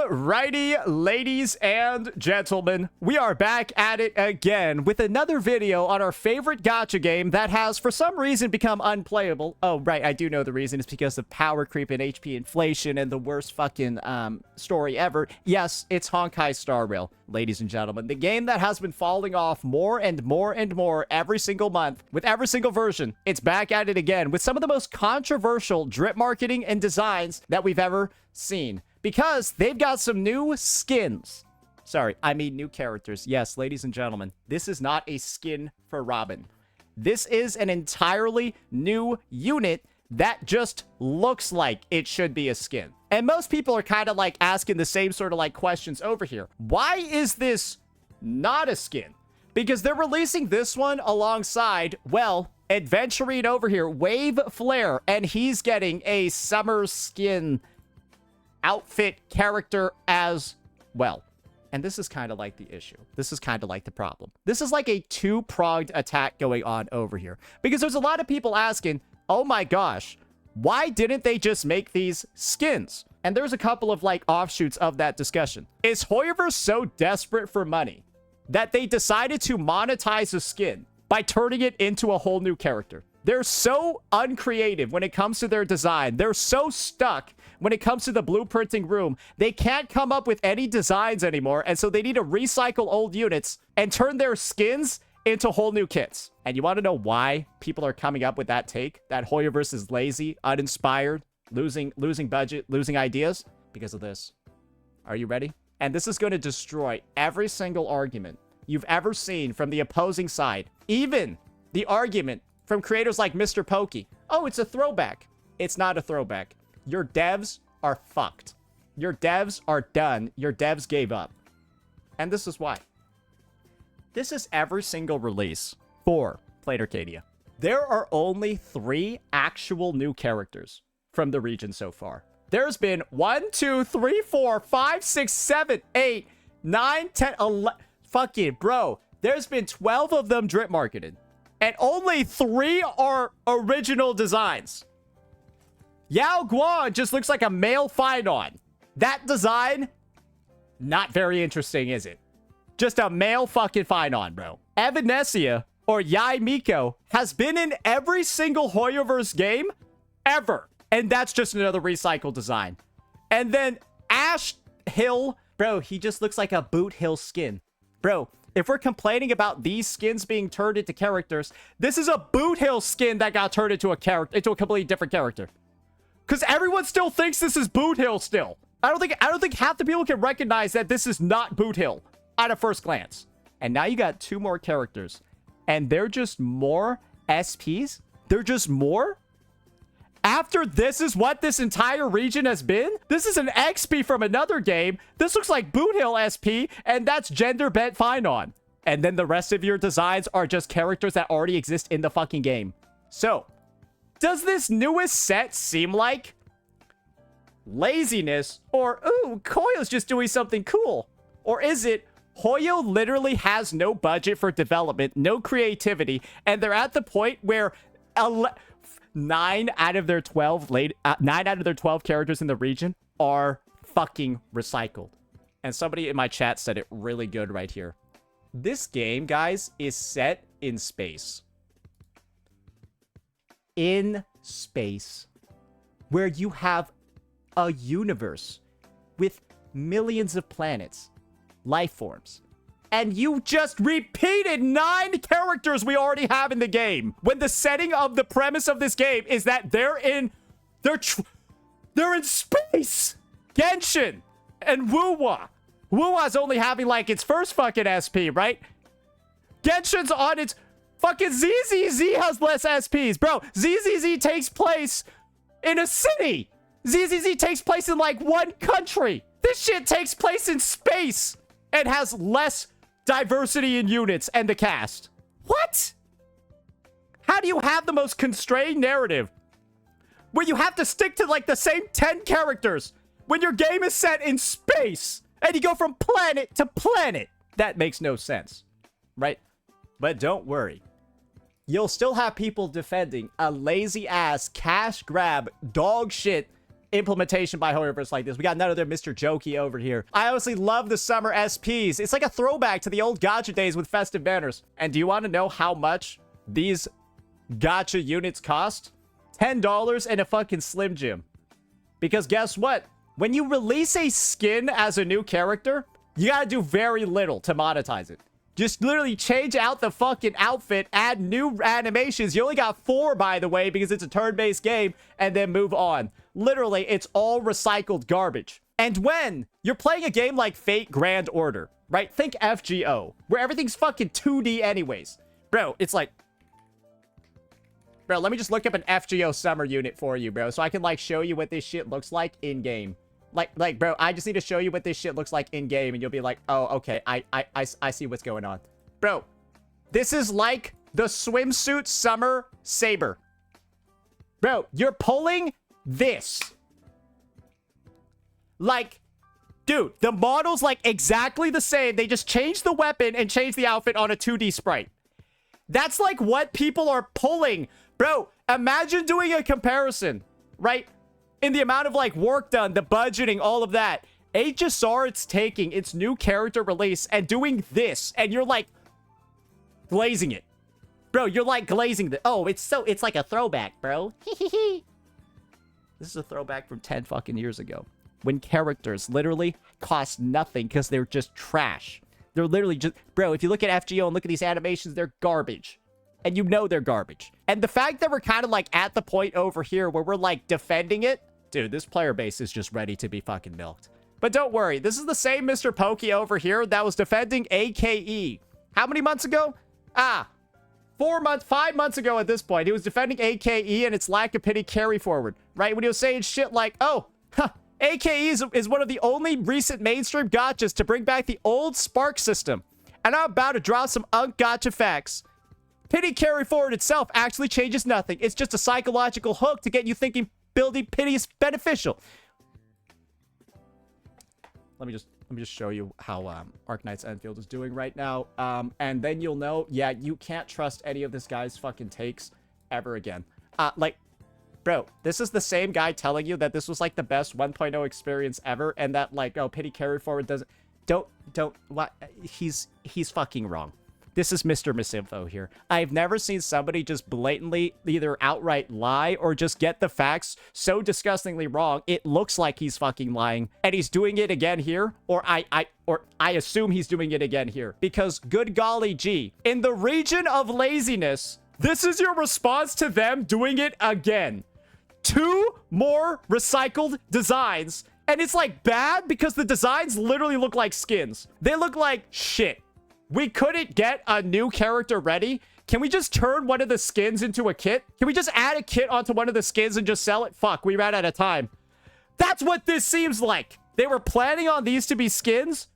Alrighty, ladies and gentlemen, we are back at it again with another video on our favorite gacha game that has, for some reason, become unplayable. Oh, right, I do know the reason. It's because of power creep and HP inflation and the worst fucking story ever. Yes, it's Honkai Star Rail, ladies and gentlemen. The game that has been falling off more and more and more every single month with every single version. It's back at it again with some of the most controversial drip marketing and designs that we've ever seen. Because they've got some new skins. Sorry, I mean new characters. Yes, ladies and gentlemen, this is not a skin for Robin. This is an entirely new unit that just looks like it should be a skin. And most people are kind of like asking the same sort of like questions over here. Why is this not a skin? Because they're releasing this one alongside, well, adventuring over here, Wave Flare, and he's getting a summer skin outfit character as well. And this is kind of like the issue. This is kind of like the problem. This is like a two-pronged attack going on over here. Because there's a lot of people asking, oh my gosh, why didn't they just make these skins? And there's a couple of like offshoots of that discussion. Is Hoyoverse so desperate for money that they decided to monetize a skin by turning it into a whole new character? They're so uncreative when it comes to their design. They're so stuck when it comes to the blueprinting room. They can't come up with any designs anymore, and so they need to recycle old units and turn their skins into whole new kits. And you want to know why people are coming up with that take? That Hoyoverse is lazy, uninspired, losing budget, losing ideas? Because of this. Are you ready? And this is going to destroy every single argument you've ever seen from the opposing side. Even the argument from creators like Mr. Pokey. Oh, it's a throwback. It's not a throwback. Your devs are fucked. Your devs are done. Your devs gave up. And this is why. This is every single release for Plate Arcadia. There are only 3 actual new characters from the region so far. There's been 1, 2, 3, 4, 5, 6, 7, 8, 9, 10, 11. Fuck it, bro. There's been 12 of them drip marketed. And only 3 are original designs. Yao Guan just looks like a male Phynon. That design, not very interesting, is it? Just a male fucking Phynon, bro. Evanesia, or Yai Miko, has been in every single Hoyoverse game ever. And that's just another recycled design. And then Ash Hill, bro, he just looks like a Boot Hill skin. Bro, if we're complaining about these skins being turned into characters, this is a Boot Hill skin that got turned into a completely different character. Because everyone still thinks this is Boot Hill still. I don't think half the people can recognize that this is not Boot Hill at a first glance. And now you got 2 more characters. And they're just more SPs? They're just more? After this is what this entire region has been? This is an XP from another game. This looks like Boot Hill SP, and that's gender bent Phynon. And then the rest of your designs are just characters that already exist in the fucking game. So, does this newest set seem like laziness? Or, ooh, Hoyo's just doing something cool? Or is it Hoyo literally has no budget for development, no creativity, and they're at the point where 9 out of their 12 characters in the region are fucking recycled. And somebody in my chat said it really good right here. This game, guys, is set in space. In space. Where you have a universe with millions of planets, life forms. And you just repeated 9 characters we already have in the game. When the setting of the premise of this game is that they're in space. Genshin and Wuwa. Wuwa's only having like its first fucking SP, right? Genshin's on its fucking ZZZ has less SPs. Bro, ZZZ takes place in a city. ZZZ takes place in like 1 country. This shit takes place in space and has less diversity in units and the cast. What? How do you have the most constrained narrative where you have to stick to like the same 10 characters when your game is set in space and you go from planet to planet? That makes no sense, right? But don't worry. You'll still have people defending a lazy ass cash grab dog shit implementation by Hoyoverse like this. We got none other Mr. Jokey over here. I honestly love the summer SPs. It's like a throwback to the old gacha days with festive banners. And do you want to know how much these gacha units cost? $10 and a fucking Slim Jim. Because guess what? When you release a skin as a new character, you gotta do very little to monetize it. Just literally change out the fucking outfit, add new animations. You only got 4, by the way, because it's a turn-based game, and then move on. Literally, it's all recycled garbage. And when you're playing a game like Fate Grand Order, right? Think FGO, where everything's fucking 2D anyways. Bro, it's like... Bro, let me just look up an FGO summer unit for you, bro, so I can, like, show you what this shit looks like in-game. Like, bro, I just need to show you what this shit looks like in-game, and you'll be like, oh, okay, I see what's going on. Bro, this is like the swimsuit summer saber. Bro, you're pulling this. Like, dude, the model's, like, exactly the same. They just changed the weapon and changed the outfit on a 2D sprite. That's, like, what people are pulling. Bro, imagine doing a comparison, right? In the amount of, like, work done, the budgeting, all of that. HSR, it's taking its new character release and doing this, and you're, like, glazing it. Bro, you're, like, glazing the... Oh, it's like a throwback, bro. This is a throwback from 10 fucking years ago. When characters literally cost nothing because they're just trash. They're literally just... Bro, if you look at FGO and look at these animations, they're garbage. And you know they're garbage. And the fact that we're kind of, like, at the point over here where we're, like, defending it... Dude, this player base is just ready to be fucking milked. But don't worry, this is the same Mr. Pokey over here that was defending AKE. How many months ago? 5 months ago at this point. He was defending AKE and its lack of pity carry forward, right? When he was saying shit like, oh, AKE is one of the only recent mainstream gachas to bring back the old Spark system. And I'm about to draw some gacha facts. Pity carry forward itself actually changes nothing. It's just a psychological hook to get you thinking building pity is beneficial. Let me just show you how Arknight's Enfield is doing right now. And then you'll know, yeah, you can't trust any of this guy's fucking takes ever again. Like, bro, this is the same guy telling you that this was like the best 1.0 experience ever, and that like, oh, pity carry forward doesn't. What? He's fucking wrong. This is Mr. Misinfo here. I've never seen somebody just blatantly either outright lie or just get the facts so disgustingly wrong, it looks like he's fucking lying. And he's doing it again here, or I assume he's doing it again here. Because good golly gee, in the region of laziness, this is your response to them doing it again. 2 more recycled designs. And it's like bad because the designs literally look like skins. They look like shit. We couldn't get a new character ready. Can we just turn one of the skins into a kit? Can we just add a kit onto one of the skins and just sell it? Fuck, we ran out of time. That's what this seems like. They were planning on these to be skins,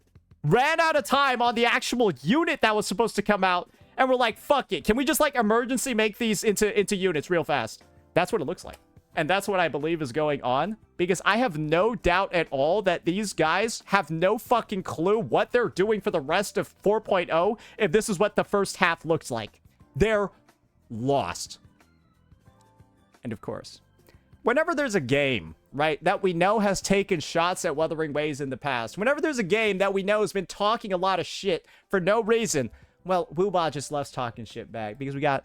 ran out of time on the actual unit that was supposed to come out, and we're like, fuck it. Can we just like emergency make these into units real fast? That's what it looks like. And that's what I believe is going on, because I have no doubt at all that these guys have no fucking clue what they're doing for the rest of 4.0 if this is what the first half looks like. They're lost. And of course, whenever there's a game, right, that we know has taken shots at Wuthering Waves in the past, whenever there's a game that we know has been talking a lot of shit for no reason, well, Woowa just loves talking shit back, because we got...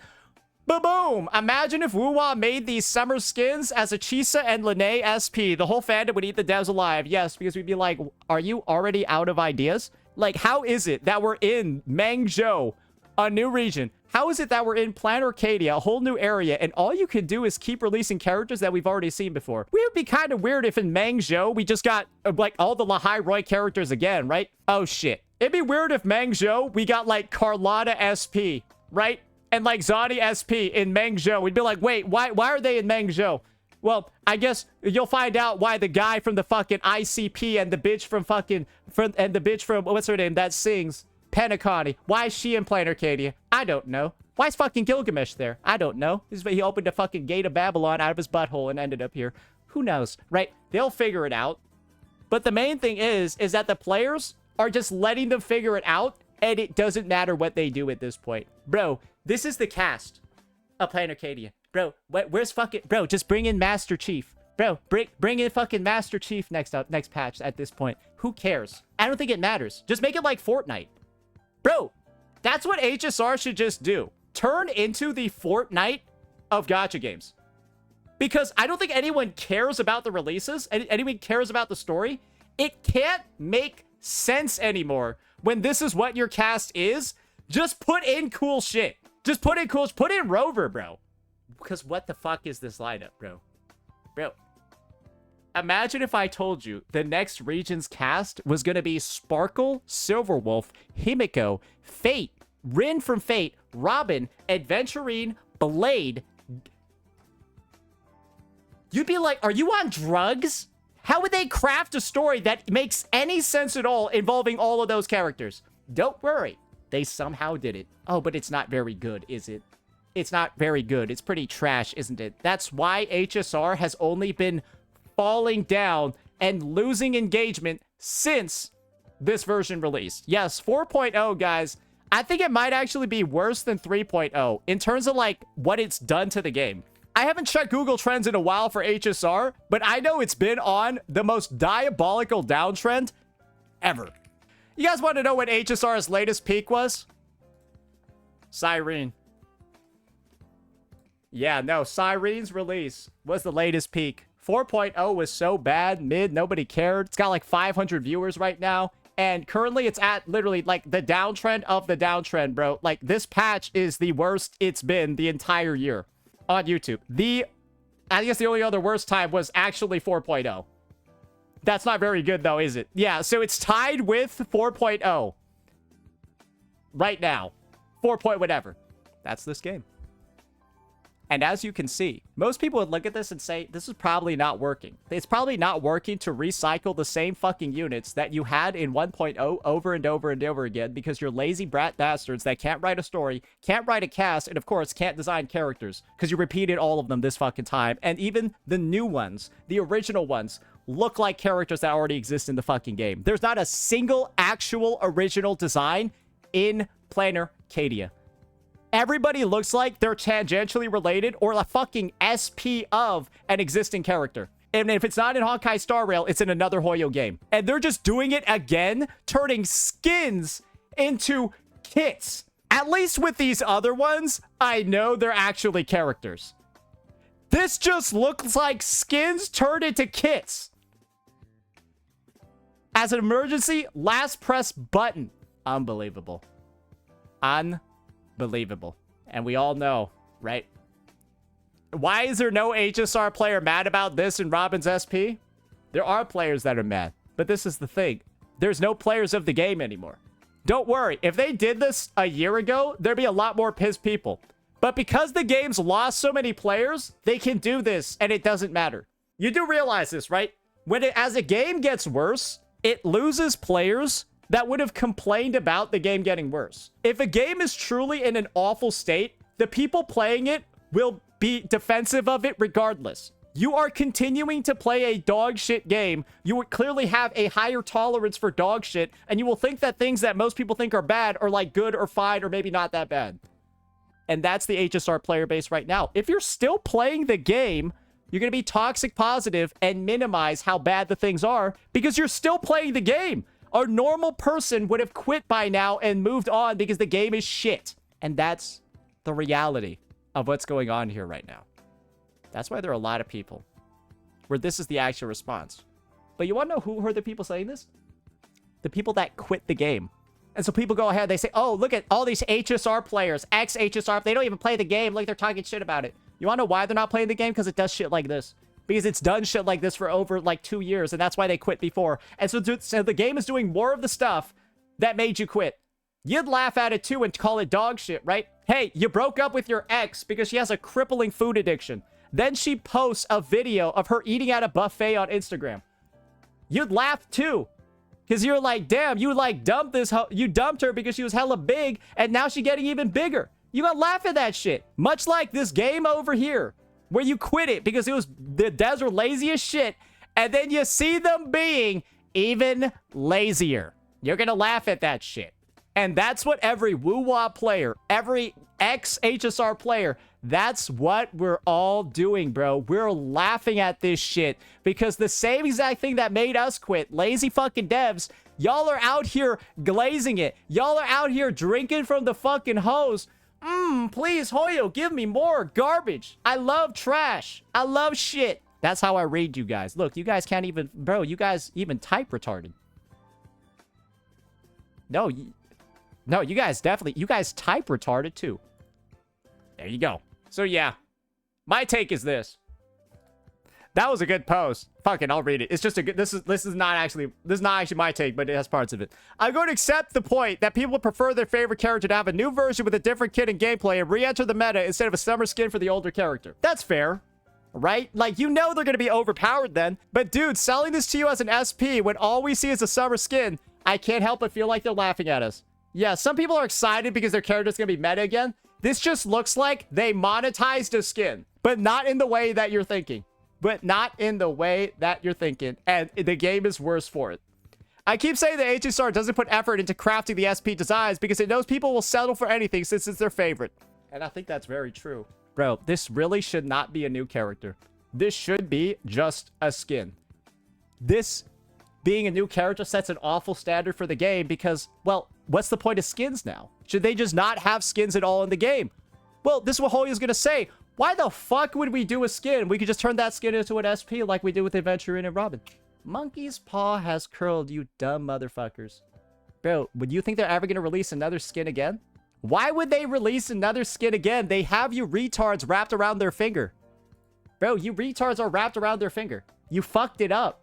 Ba-boom! Imagine if Woowa made these summer skins as a Chisa and Lene SP. The whole fandom would eat the devs alive. Yes, because we'd be like, are you already out of ideas? Like, how is it that we're in Mangzhou, a new region? How is it that we're in Plan Arcadia, a whole new area, and all you can do is keep releasing characters that we've already seen before? We would be kind of weird if in Mangzhou we just got, like, all the Lahai Roy characters again, right? Oh, shit. It'd be weird if Mangzhou we got, like, Carlotta SP, right? And like Zani SP in Mangzhou. We'd be like, wait, why are they in Mangzhou? Well, I guess you'll find out why the guy from the fucking ICP and the bitch from what's her name that sings Penacony. Why is she in Plan Arcadia? I don't know. Why is fucking Gilgamesh there? I don't know. He opened a fucking gate of Babylon out of his butthole and ended up here. Who knows, right? They'll figure it out. But the main thing is that the players are just letting them figure it out, and it doesn't matter what they do at this point. Bro, this is the cast of Plan Arcadia. Bro, where's fucking... Bro, just bring in Master Chief. Bro, bring in fucking Master Chief next patch at this point. Who cares? I don't think it matters. Just make it like Fortnite. Bro, that's what HSR should just do. Turn into the Fortnite of gacha games. Because I don't think anyone cares about the releases. Anyone cares about the story. It can't make sense anymore when this is what your cast is. Just put in cool shit. Just put in Rover, bro. Because what the fuck is this lineup, bro? Bro. Imagine if I told you the next region's cast was going to be Sparkle, Silverwolf, Himiko, Fate, Rin from Fate, Robin, Adventurine, Blade. You'd be like, are you on drugs? How would they craft a story that makes any sense at all involving all of those characters? Don't worry. They somehow did it. Oh, but it's not very good, is it? It's not very good. It's pretty trash, isn't it? That's why HSR has only been falling down and losing engagement since this version released. Yes, 4.0, guys. I think it might actually be worse than 3.0 in terms of, like, what it's done to the game. I haven't checked Google Trends in a while for HSR, but I know it's been on the most diabolical downtrend ever. You guys want to know what HSR's latest peak was? Siren. Yeah, no, Siren's release was the latest peak. 4.0 was so bad, mid, nobody cared. It's got like 500 viewers right now. And currently it's at literally like the downtrend of the downtrend, bro. Like this patch is the worst it's been the entire year on YouTube. I guess the only other worst time was actually 4.0. That's not very good though, is it? Yeah, so it's tied with 4.0 right now. 4 point whatever. That's this game. And as you can see, most people would look at this and say, this is probably not working. It's probably not working to recycle the same fucking units that you had in 1.0 over and over and over again because you're lazy brat bastards that can't write a story, can't write a cast, and of course can't design characters because you repeated all of them this fucking time. And even the new ones, the original ones, look like characters that already exist in the fucking game. There's not a single actual original design in Planar Cadia. Everybody looks like they're tangentially related or a fucking SP of an existing character. And if it's not in Honkai Star Rail, it's in another Hoyo game. And they're just doing it again, turning skins into kits. At least with these other ones, I know they're actually characters. This just looks like skins turned into kits. As an emergency, last press button. Unbelievable. Unbelievable. And we all know, right? Why is there no HSR player mad about this in Robin's SP? There are players that are mad. But this is the thing. There's no players of the game anymore. Don't worry. If they did this a year ago, there'd be a lot more pissed people. But because the game's lost so many players, they can do this and it doesn't matter. You do realize this, right? As a game gets worse, it loses players that would have complained about the game getting worse. If a game is truly in an awful state, the people playing it will be defensive of it regardless. You are continuing to play a dog shit game. You would clearly have a higher tolerance for dog shit, and you will think that things that most people think are bad are like good or fine or maybe not that bad. And that's the HSR player base right now. If you're still playing the game, you're going to be toxic positive and minimize how bad the things are because you're still playing the game. A normal person would have quit by now and moved on because the game is shit. And that's the reality of what's going on here right now. That's why there are a lot of people where this is the actual response. But you want to know who are the people saying this? The people that quit the game. And so people go ahead, they say, oh, look at all these HSR players, ex-HSR, they don't even play the game, like they're talking shit about it. You want to know why they're not playing the game? Because it does shit like this. Because it's done shit like this for over like 2 years, and that's why they quit before. And so the game is doing more of the stuff that made you quit. You'd laugh at it too and call it dog shit, right? Hey, you broke up with your ex because she has a crippling food addiction. Then she posts a video of her eating at a buffet on Instagram. You'd laugh too. Because you're like, damn, you like dumped her because she was hella big, and now she's getting even bigger. You gonna laugh at that shit. Much like this game over here, where you quit it because the devs were lazy as shit, and then you see them being even lazier. You're gonna laugh at that shit. And that's what every woo-wah player, every ex-HSR player, that's what we're all doing, bro. We're laughing at this shit because the same exact thing that made us quit, lazy fucking devs, y'all are out here glazing it. Y'all are out here drinking from the fucking hose. Please, Hoyo, give me more garbage. I love trash. I love shit. That's how I read you guys. Look, you guys can't even, bro, you guys even type retarded. No, no, you guys definitely, you guys type retarded too. There you go. So yeah, my take is this. That was a good post. Fucking, I'll read it. It's just a good, this is not actually my take, but it has parts of it. I'm going to accept the point that people prefer their favorite character to have a new version with a different kit and gameplay and re-enter the meta instead of a summer skin for the older character. That's fair. Right? Like, you know they're going to be overpowered then. But dude, selling this to you as an SP when all we see is a summer skin, I can't help but feel like they're laughing at us. Yeah, some people are excited because their character's going to be meta again. This just looks like they monetized a skin, but not in the way that you're thinking. But not in the way that you're thinking. And the game is worse for it. I keep saying that HSR doesn't put effort into crafting the SP designs because it knows people will settle for anything since it's their favorite. And I think that's very true. Bro, this really should not be a new character. This should be just a skin. This being a new character sets an awful standard for the game because, well, what's the point of skins now? Should they just not have skins at all in the game? Well, this is what Hoyo's gonna say. Why the fuck would we do a skin? We could just turn that skin into an SP like we did with Adventurer and Robin. Monkey's paw has curled, you dumb motherfuckers. Bro, would you think they're ever gonna release another skin again? Why would they release another skin again? They have you retards wrapped around their finger. Bro, you retards are wrapped around their finger. You fucked it up.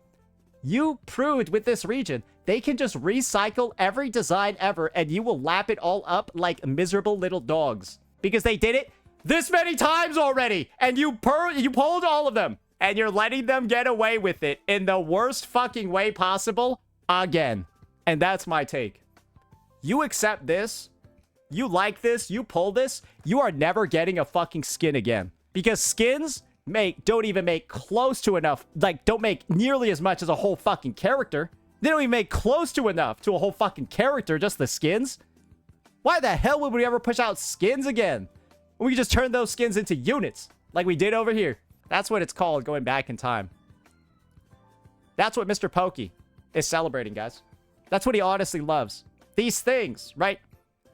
You proved with this region, they can just recycle every design ever and you will lap it all up like miserable little dogs. Because they did it this many times already, and you pulled all of them, and you're letting them get away with it in the worst fucking way possible again. And that's my take. You accept this, you like this, you pull this, you are never getting a fucking skin again. Because skins don't even make close to enough, like, don't make nearly as much as a whole fucking character. They don't even make close to enough to a whole fucking character, just the skins. Why the hell would we ever push out skins again? We could just turn those skins into units, like we did over here. That's what it's called, going back in time. That's what Mr. Pokey is celebrating, guys. That's what he honestly loves. These things, right?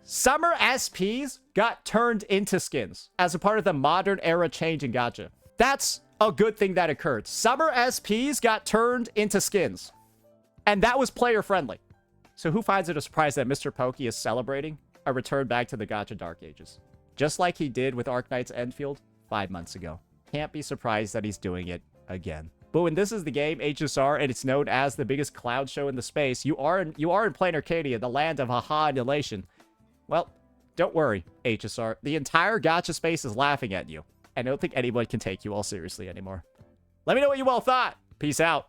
Summer SPs got turned into skins as a part of the modern era change in gacha. That's a good thing that occurred. Summer SPs got turned into skins. And that was player friendly. So who finds it a surprise that Mr. Pokey is celebrating a return back to the gacha Dark Ages? Just like he did with Arknight's Enfield 5 months ago. Can't be surprised that he's doing it again. But when this is the game, HSR, and it's known as the biggest cloud show in the space, you are in plain Arcadia, the land of haha and elation. Well, don't worry, HSR. The entire gacha space is laughing at you. And I don't think anyone can take you all seriously anymore. Let me know what you all thought. Peace out.